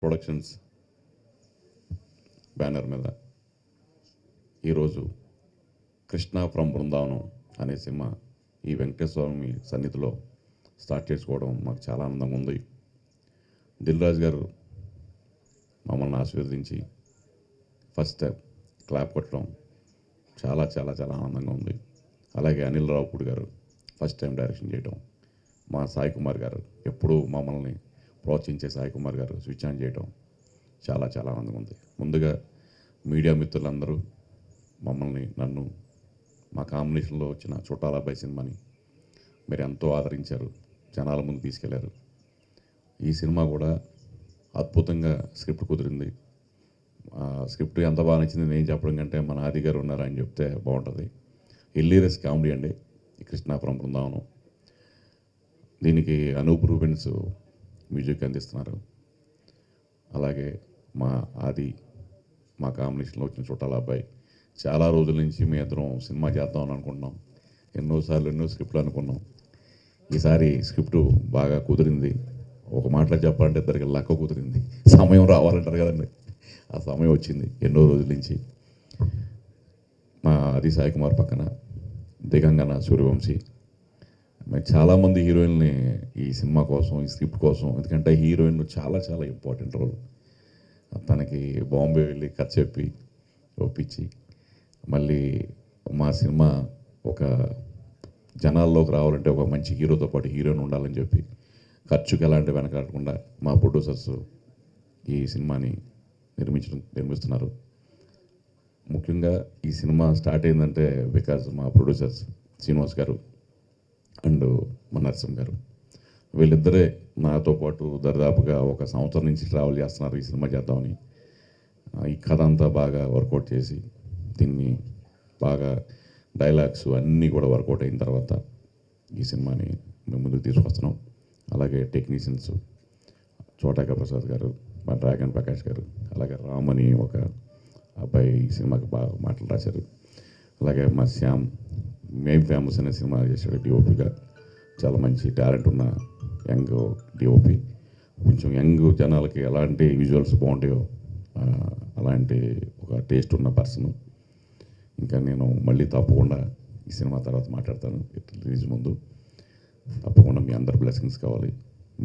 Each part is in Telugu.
ప్రొడక్షన్స్ బ్యానర్ మీద ఈరోజు కృష్ణ ఫ్రమ్ బృందావనం అనే సినిమా ఈ వెంకటేశ్వర స్వామి సన్నిధిలో స్టార్ట్ చేసుకోవడం మాకు చాలా ఆనందంగా ఉంది. దిల్ రాజు గారు మమ్మల్ని ఆశీర్వదించి ఫస్ట్ స్టెప్ క్లాప్ కొట్టడం చాలా చాలా చాలా ఆనందంగా ఉంది. అలాగే అనిల్ రావుపూడి గారు ఫస్ట్ టైం డైరెక్షన్ చేయడం, మా సాయి కుమార్ గారు ఎప్పుడూ మమ్మల్ని ప్రోత్సహించే సాయి కుమార్ గారు స్విచ్ ఆన్ చేయడం చాలా చాలా ఆనందంగా ఉంది. ముందుగా మీడియా మిత్రులందరూ నన్ను మా కాంబినేషన్లో వచ్చిన చుట్టాల అబ్బాయి సినిమాని మీరు ఎంతో ఆదరించారు, జనాల ముందు తీసుకెళ్లారు. ఈ సినిమా కూడా అద్భుతంగా స్క్రిప్ట్ కుదిరింది. స్క్రిప్ట్ ఎంత బాగా నచ్చింది నేను చెప్పడం కంటే మన ఆది గారు ఉన్నారు అని చెప్తే బాగుంటుంది. హిల్లీరియస్ కామెడీ అండి ఈ కృష్ణ ఫ్రమ్ బృందావనం. దీనికి అనూప్ రూబెన్స్ మ్యూజిక్ అందిస్తున్నారు. అలాగే మా ఆది మా కాంబినేషన్లో వచ్చిన చుట్టాల అబ్బాయి. చాలా రోజుల నుంచి మీ ఇద్దరం సినిమా చేద్దామని అనుకుంటున్నాం. ఎన్నోసార్లు ఎన్నో స్క్రిప్ట్లు అనుకున్నాం. ఈసారి స్క్రిప్టు బాగా కుదిరింది. ఒక మాటలో చెప్పాలంటే ఇద్దరికి లక్క కుదిరింది. సమయం రావాలంటారు కదండి, ఆ సమయం వచ్చింది ఎన్నో రోజుల నుంచి. మా ఆది సాయి కుమార్ పక్కన దిగంగన సూర్యవంశీ, చాలామంది హీరోయిన్ని ఈ సినిమా కోసం, ఈ స్క్రిప్ట్ కోసం, ఎందుకంటే హీరోయిన్ చాలా చాలా ఇంపార్టెంట్ రోల్. తనకి బాంబే వెళ్ళి కథ చెప్పి ఒప్పించి మళ్ళీ మా సినిమా ఒక జనాల్లోకి రావాలంటే ఒక మంచి హీరోతో పాటు హీరోయిన్ ఉండాలని చెప్పి ఖర్చుకి ఎలాంటి వెనకాడకుండా మా ప్రొడ్యూసర్స్ ఈ సినిమాని నిర్మిస్తున్నారు. ముఖ్యంగా ఈ సినిమా స్టార్ట్ అయిందంటే బికాజ్ మా ప్రొడ్యూసర్స్ శ్రీనివాస్ గారు అండ్ మా నరసింహ గారు, వీళ్ళిద్దరే నాతో పాటు దరిదాపుగా ఒక సంవత్సరం నుంచి ట్రావెల్ చేస్తున్నారు ఈ సినిమా చేద్దామని. ఈ కథ అంతా బాగా వర్కౌట్ చేసి దీన్ని బాగా డైలాగ్స్ అన్నీ కూడా వర్కౌట్ అయిన తర్వాత ఈ సినిమాని మేము ముందుకు తీసుకొస్తున్నాం. అలాగే టెక్నీషియన్స్ చోటాక ప్రసాద్ గారు, మా డ్రాగన్ ప్రకాష్ గారు, అలాగే రామ్ అని ఒక అబ్బాయి ఈ సినిమాకి బాగా మాటలు రాశారు. అలాగే మా శ్యామ్ మేమ్ ఫేమస్ అనే సినిమా చేశాడు డిఓపిగా. చాలా మంచి టాలెంట్ ఉన్న యంగ్ డిఓపి. కొంచెం యంగ్ జనాలకి ఎలాంటి విజువల్స్ బాగుంటాయో అలాంటి ఒక టేస్ట్ ఉన్న పర్సన్. ఇంకా నేను మళ్ళీ తప్పకుండా ఈ సినిమా తర్వాత మాట్లాడతాను రిలీజ్ ముందు. తప్పకుండా మీ అందరి బ్లెస్సింగ్స్ కావాలి.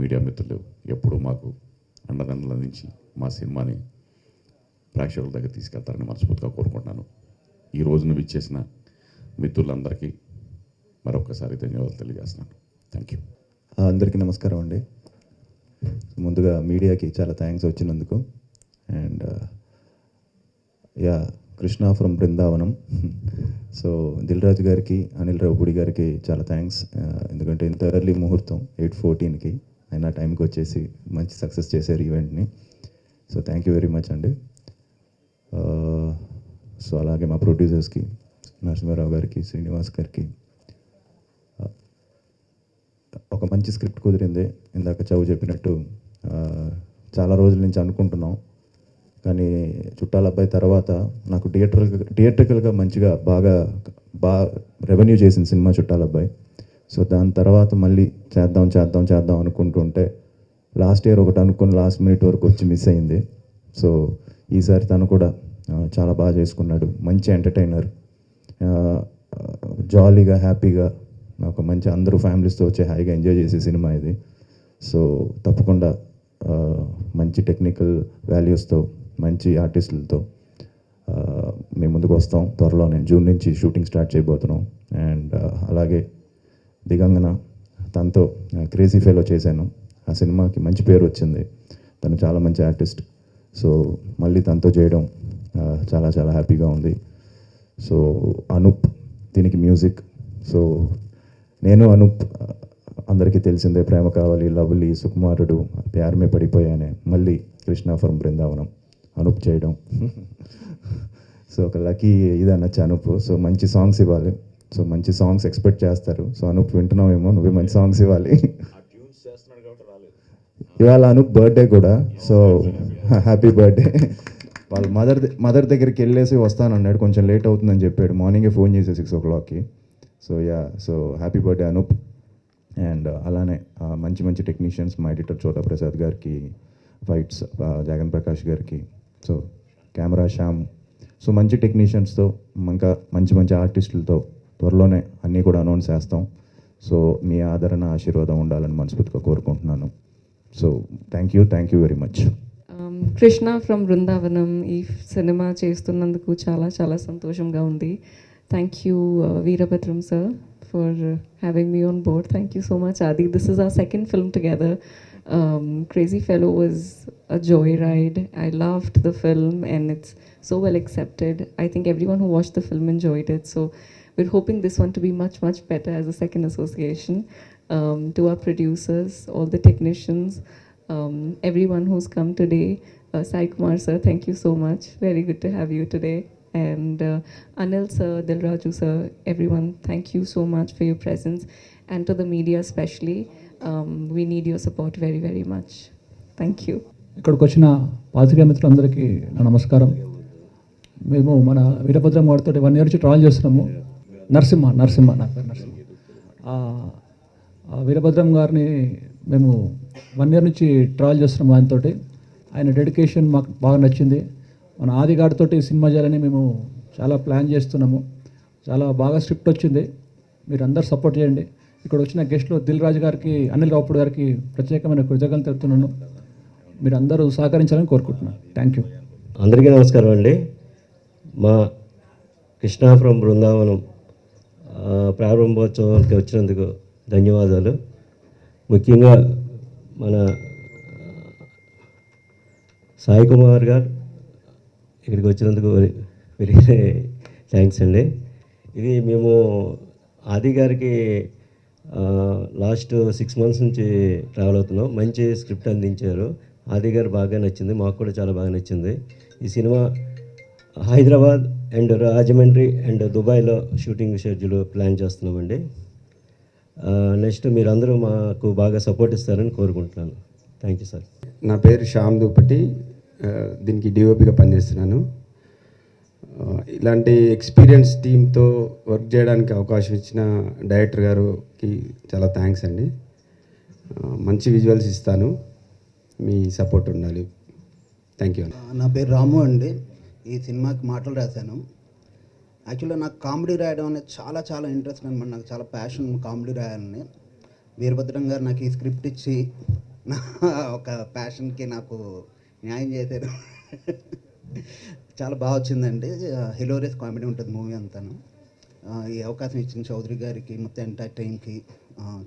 మీడియా మిత్రులు ఎప్పుడూ మాకు అండదండల నుంచి మా సినిమాని ప్రేక్షకుల దగ్గర తీసుకెళ్తారని మనస్ఫూర్తిగా కోరుకుంటున్నాను. ఈ రోజున విచ్చేసిన మిత్రులందరికీ మరొకసారి ధన్యవాదాలు తెలియజేస్తున్నాను. Thank you. అందరికీ నమస్కారం అండి. ముందుగా మీడియాకి చాలా థ్యాంక్స్ వచ్చినందుకు. And Krishna from Brindavanam. So Dil Raju గారికి, అనిల్ రావుపూడి గారికి చాలా థ్యాంక్స్. ఎందుకంటే ఇంత ఎర్లీ ముహూర్తం 8:14కి ఆయన టైంకి వచ్చేసి మంచి సక్సెస్ చేశారు ఈవెంట్ని. So thank you very much అండి. సో అలాగే మా ప్రొడ్యూసర్స్కి నరసింహారావు గారికి, శ్రీనివాస్ గారికి. ఒక మంచి స్క్రిప్ట్ కుదిరింది. ఇందాక చౌ చెప్పినట్టు చాలా రోజుల నుంచి అనుకుంటున్నాం, కానీ చుట్టాల అబ్బాయి తర్వాత నాకు థియేట్రికల్గా మంచిగా బాగా రెవెన్యూ చేసింది సినిమా చుట్టాల అబ్బాయి. సో దాని తర్వాత మళ్ళీ చేద్దాం అనుకుంటుంటే లాస్ట్ ఇయర్ ఒకటి అనుకుని లాస్ట్ మినిట్ వరకు వచ్చి మిస్ అయింది. సో ఈసారి తను కూడా చాలా బాగా చేసుకున్నాడు. మంచి ఎంటర్టైనర్, జాలీగా హ్యాపీగా నాకు మంచి అందరూ ఫ్యామిలీస్తో వచ్చి హాయిగా ఎంజాయ్ చేసే సినిమా ఇది. సో తప్పకుండా మంచి టెక్నికల్ వాల్యూస్తో, మంచి ఆర్టిస్టులతో మేము ముందుకు వస్తాం. త్వరలోనే జూన్ నుంచి షూటింగ్ స్టార్ట్ చేయబోతున్నాం. అండ్ అలాగే దిగంగన, తనతో క్రేజీ ఫెలో చేశాను. ఆ సినిమాకి మంచి పేరు వచ్చింది. తను చాలా మంచి ఆర్టిస్ట్. సో మళ్ళీ తనతో చేయడం చాలా చాలా హ్యాపీగా ఉంది. సో అనూప్ దీనికి మ్యూజిక్. సో నేను అనూప్ అందరికీ తెలిసిందే, ప్రేమ కావాలి, లవ్లీ, సుకుమారుడు, ప్యారమే పడిపోయానే, మళ్ళీ కృష్ణ ఫ్రమ్ బృందావనం అనూప్ చేయడం. సో ఒక లక్కీ ఇది అనొచ్చు అనూప్. సో మంచి సాంగ్స్ ఇవ్వాలి. సో మంచి సాంగ్స్ ఎక్స్పెక్ట్ చేస్తారు. సో అనూప్ వింటున్నావేమో, నువ్వే మంచి సాంగ్స్ ఇవ్వాలి. ఇవాళ అనూప్ బర్త్డే కూడా. So happy birthday. వాళ్ళ మదర్ దగ్గరికి వెళ్ళేసి వస్తానన్నాడు. కొంచెం లేట్ అవుతుందని చెప్పాడు. మార్నింగే ఫోన్ చేసి 6 o'clockకి. So happy birthday Anoop. And అలానే మంచి టెక్నీషియన్స్, మా ఎడిటర్ చోటా ప్రసాద్ గారికి, ఫైట్స్ జగన్ ప్రకాష్ గారికి, సో కెమెరా శ్యామ్, సో మంచి టెక్నీషియన్స్తో ఇంకా మంచి మంచి ఆర్టిస్టులతో త్వరలోనే అన్నీ కూడా అనౌన్స్ చేస్తాం. సో మీ ఆదరణ ఆశీర్వాదం ఉండాలని మనస్ఫూర్తిగా కోరుకుంటున్నాను. So thank you very much. Krishna from Brindavanam ఈ సినిమా చేస్తున్నందుకు చాలా చాలా సంతోషంగా ఉంది. Thank you Veerabhadram sir for having me on board. Thank you so much Adi. This is our second film together. Crazy Fellow was a joyride. I loved the film and it's so well accepted. I think everyone who watched the film enjoyed it. So we're hoping this one to be much, much better as a second association. To our producers, all the technicians, everyone who's come today. Sai Kumar sir, thank you so much. Very good to have you today. And Anil sir, Dilraju sir, everyone, thank you so much for your presence. And to the media especially, we need your support very, very much. Thank you. ఇక్కడికి వచ్చిన పాత్రికేయ మిత్రులందరికీ నా నమస్కారం. మేము మన వీరభద్రం గారితో 1 year నుంచి ట్రావెల్ చేస్తున్నాము. నరసింహ నా పేరు నరసింహ. వీరభద్రం గారిని మేము 1 year నుంచి ట్రావెల్ చేస్తున్నాము ఆయనతోటి. ఆయన డెడికేషన్ మాకు బాగా నచ్చింది. మన ఆది గారితో సినిమా చేయాలని మేము చాలా ప్లాన్ చేస్తున్నాము. చాలా బాగా స్క్రిప్ట్ వచ్చింది. మీరు అందరు సపోర్ట్ చేయండి. ఇక్కడ వచ్చిన గెస్ట్లు దిల్ రాజు గారికి, అనిల్ రావుపూడి గారికి ప్రత్యేకమైన కృతజ్ఞతలు తెలుపుతున్నాను. మీరు అందరూ సహకరించాలని కోరుకుంటున్నాను. Thank you. అందరికీ నమస్కారం అండి. మా కృష్ణ ఫ్రమ్ బృందావనం ప్రారంభోత్సవానికి వచ్చినందుకు ధన్యవాదాలు. ముఖ్యంగా మన సాయి కుమార్ గారు ఇక్కడికి వచ్చినందుకు వెరీ థ్యాంక్స్ అండి. ఇది మేము ఆది గారికి లాస్ట్ 6 months నుంచి ట్రావెల్ అవుతున్నాం. మంచి స్క్రిప్ట్ అందించారు. ఆది గారు బాగా నచ్చింది, మాకు కూడా చాలా బాగా నచ్చింది. ఈ cinema Hyderabad and Rajahmundry and దుబాయ్లో షూటింగ్ షెడ్యూల్ ప్లాన్ చేస్తున్నామండి. నెక్స్ట్ మీరందరూ మాకు బాగా సపోర్ట్ ఇస్తారని కోరుకుంటున్నాను. Thank you sir. నా పేరు శ్యామ్ దుప్పటి, దీనికి డిఓపిగా పనిచేస్తున్నాను. ఇలాంటి ఎక్స్పీరియన్స్ టీంతో వర్క్ చేయడానికి అవకాశం ఇచ్చిన డైరెక్టర్ గారికి చాలా థ్యాంక్స్ అండి. మంచి విజువల్స్ ఇస్తాను, మీ సపోర్ట్ ఉండాలి. Thank you. నా పేరు రాము అండి. ఈ సినిమాకి మాటలు రాశాను. యాక్చువల్గా నాకు కామెడీ రాయడం అనేది చాలా చాలా ఇంట్రెస్ట్ అనమాట. నాకు చాలా ప్యాషన్ కామెడీ రాయాలని. వీరభద్రం గారు నాకు ఈ స్క్రిప్ట్ ఇచ్చి నా ఒక ప్యాషన్కి నాకు న్యాయం చేశారు. చాలా బాగా వచ్చిందండి. హిలోరియస్ కామెడీ ఉంటుంది మూవీ అంతాను. ఈ అవకాశం ఇచ్చిన చౌదరి గారికి, మొత్తం ఎంటైర్ టీమ్కి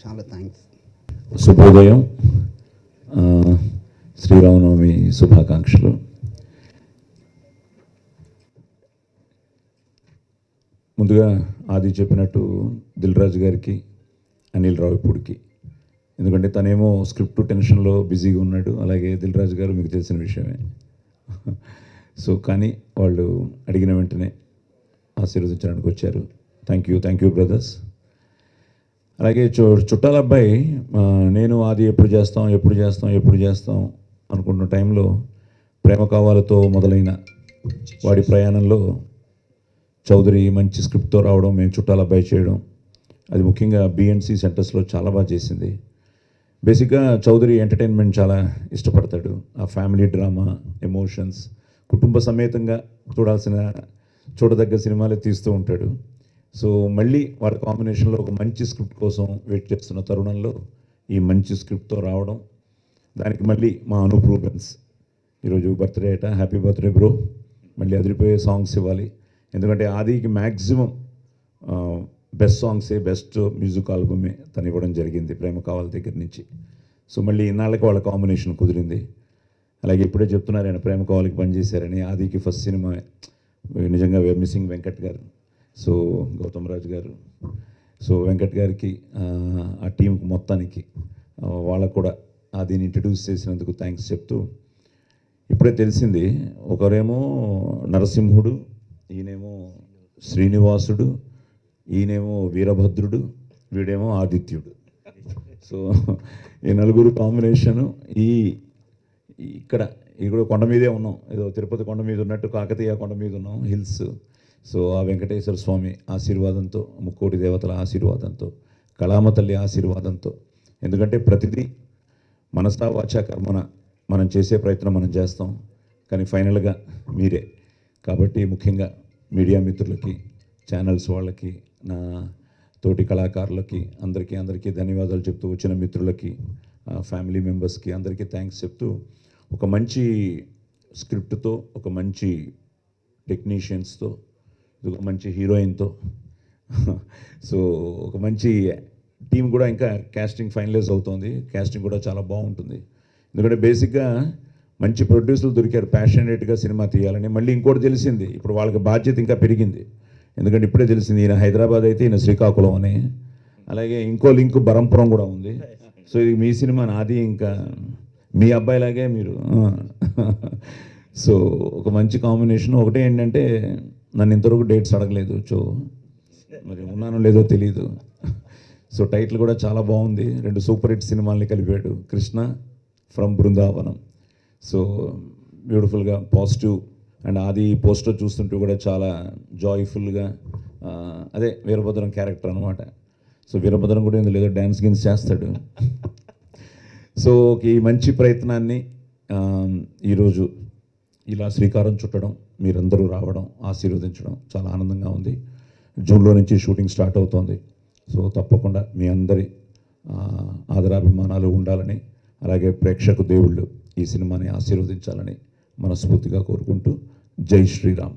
చాలా థ్యాంక్స్. శుభోదయం, శ్రీరామనవమి శుభాకాంక్షలు. ముందుగా ఆది చెప్పినట్టు దిల్ రాజు గారికి, అనిల్ రావిపూడికి, ఎందుకంటే తనేమో స్క్రిప్ట్ టెన్షన్లో బిజీగా ఉన్నాడు. అలాగే దిల్ రాజు గారు మీకు తెలిసిన విషయమే. సో కానీ వాళ్ళు అడిగిన వెంటనే ఆశీర్వదించడానికి వచ్చారు. Thank you brothers. అలాగే చుట్టాల అబ్బాయి, నేను ఆది ఎప్పుడు చేస్తాం అనుకున్న టైంలో ప్రేమ కావాలతో మొదలైన వాడి ప్రయాణంలో చౌదరి మంచి స్క్రిప్ట్తో రావడం, మేము చుట్టాల అబ్బాయి చేయడం, అది ముఖ్యంగా బిఎన్సి సెంటర్స్లో చాలా బాగా చేసింది. బేసిక్గా చౌదరి ఎంటర్టైన్మెంట్ చాలా ఇష్టపడతాడు. ఆ ఫ్యామిలీ డ్రామా, ఎమోషన్స్, కుటుంబ సమేతంగా చూడదగ్గ సినిమాలే తీస్తూ ఉంటాడు. సో మళ్ళీ వాడి కాంబినేషన్లో ఒక మంచి స్క్రిప్ట్ కోసం వెయిట్ చేస్తున్న తరుణంలో ఈ మంచి స్క్రిప్ట్తో రావడం, దానికి మళ్ళీ మా అనూప్ రూబెన్స్ ఈరోజు బర్త్డే అట, హ్యాపీ బర్త్డే బ్రో, మళ్ళీ అదిరిపోయే సాంగ్స్ ఇవ్వాలి. ఎందుకంటే ఆదికి మ్యాక్సిమం బెస్ట్ సాంగ్సే, బెస్ట్ మ్యూజిక్ ఆల్బమే తను ఇవ్వడం జరిగింది ప్రేమ కావాలి దగ్గర నుంచి. సో మళ్ళీ ఇన్నాళ్ళకి వాళ్ళ కాంబినేషన్ కుదిరింది. అలాగే ఇప్పుడే చెప్తున్నారు ఆయన ప్రేమ కావాలికి పనిచేశారని. ఆదికి ఫస్ట్ సినిమా నిజంగా వేర్ మిస్సింగ్ వెంకట్ గారు, సో గౌతమ్ రాజు గారు, సో వెంకట్ గారికి, ఆ టీంకి మొత్తానికి వాళ్ళకు కూడా ఆదిని ఇంట్రడ్యూస్ చేసినందుకు థ్యాంక్స్ చెప్తూ, ఇప్పుడే తెలిసింది ఒకరేమో నరసింహుడు, ఈయనేమో శ్రీనివాసుడు, ఈయనేమో వీరభద్రుడు, వీడేమో ఆదిత్యుడు. సో ఈ నలుగురు కాంబినేషను ఇక్కడ కొండ మీదే ఉన్నాం, ఏదో తిరుపతి కొండ మీద ఉన్నట్టు కాకతీయ కొండ మీద ఉన్నాం, హిల్స్. సో ఆ వెంకటేశ్వర స్వామి ఆశీర్వాదంతో, ముక్కోటి దేవతల ఆశీర్వాదంతో, కళామ తల్లి ఆశీర్వాదంతో, ఎందుకంటే ప్రతిదీ మనసా వాచా కర్మన మనం చేసే ప్రయత్నం మనం చేస్తాం, కానీ ఫైనల్గా మీరే. కాబట్టి ముఖ్యంగా మీడియా మిత్రులకి, ఛానల్స్ వాళ్ళకి, నా తోటి కళాకారులకి అందరికీ ధన్యవాదాలు చెప్తూ, వచ్చిన మిత్రులకి, ఫ్యామిలీ మెంబర్స్కి అందరికీ థ్యాంక్స్ చెప్తూ, ఒక మంచి స్క్రిప్ట్తో, ఒక మంచి టెక్నీషియన్స్తో, ఒక మంచి హీరోయిన్తో, సో ఒక మంచి టీం కూడా ఇంకా కాస్టింగ్ ఫైనలైజ్ అవుతుంది. కాస్టింగ్ కూడా చాలా బాగుంటుంది. ఎందుకంటే బేసిక్గా మంచి ప్రొడ్యూసర్లు దొరికారు ప్యాషనేట్గా సినిమా తీయాలని. మళ్ళీ ఇంకోటి తెలిసింది, ఇప్పుడు వాళ్ళకి బాధ్యత ఇంకా పెరిగింది. ఎందుకంటే ఇప్పుడే తెలిసింది, ఈయన హైదరాబాద్ అయితే ఈయన శ్రీకాకుళం అని, అలాగే ఇంకో లింక్ బరంపురం కూడా ఉంది. సో ఇది మీ సినిమా, నాది ఇంకా మీ అబ్బాయిలాగే మీరు. సో ఒక మంచి కాంబినేషన్. ఒకటే ఏంటంటే నన్ను ఇంతవరకు డేట్స్ అడగలేదు, సో మరి ఉన్నానో లేదో తెలీదు. సో టైటిల్ కూడా చాలా బాగుంది. 2 సూపర్ హిట్ సినిమాల్ని కలిపాడు, కృష్ణ ఫ్రమ్ బృందావనం. సో బ్యూటిఫుల్గా పాజిటివ్. అండ్ ఆది పోస్టర్ చూస్తుంటే కూడా చాలా జాయ్ఫుల్గా, అదే వీరభద్రం క్యారెక్టర్ అనమాట. సో వీరభద్రం కూడా ఇందులో ఏదో డ్యాన్స్ గిన్స్ చేస్తాడు. సో ఈ మంచి ప్రయత్నాన్ని ఈరోజు ఇలా శ్రీకారం చుట్టడం, మీరందరూ రావడం, ఆశీర్వదించడం చాలా ఆనందంగా ఉంది. జూన్లో నుంచి షూటింగ్ స్టార్ట్ అవుతోంది. సో తప్పకుండా మీ అందరి ఆదరాభిమానాలు ఉండాలని, అలాగే ప్రేక్షకు దేవుళ్ళు ఈ సినిమాని ఆశీర్వదించాలని మనస్ఫూర్తిగా కోరుకుంటూ, జై శ్రీరామ్.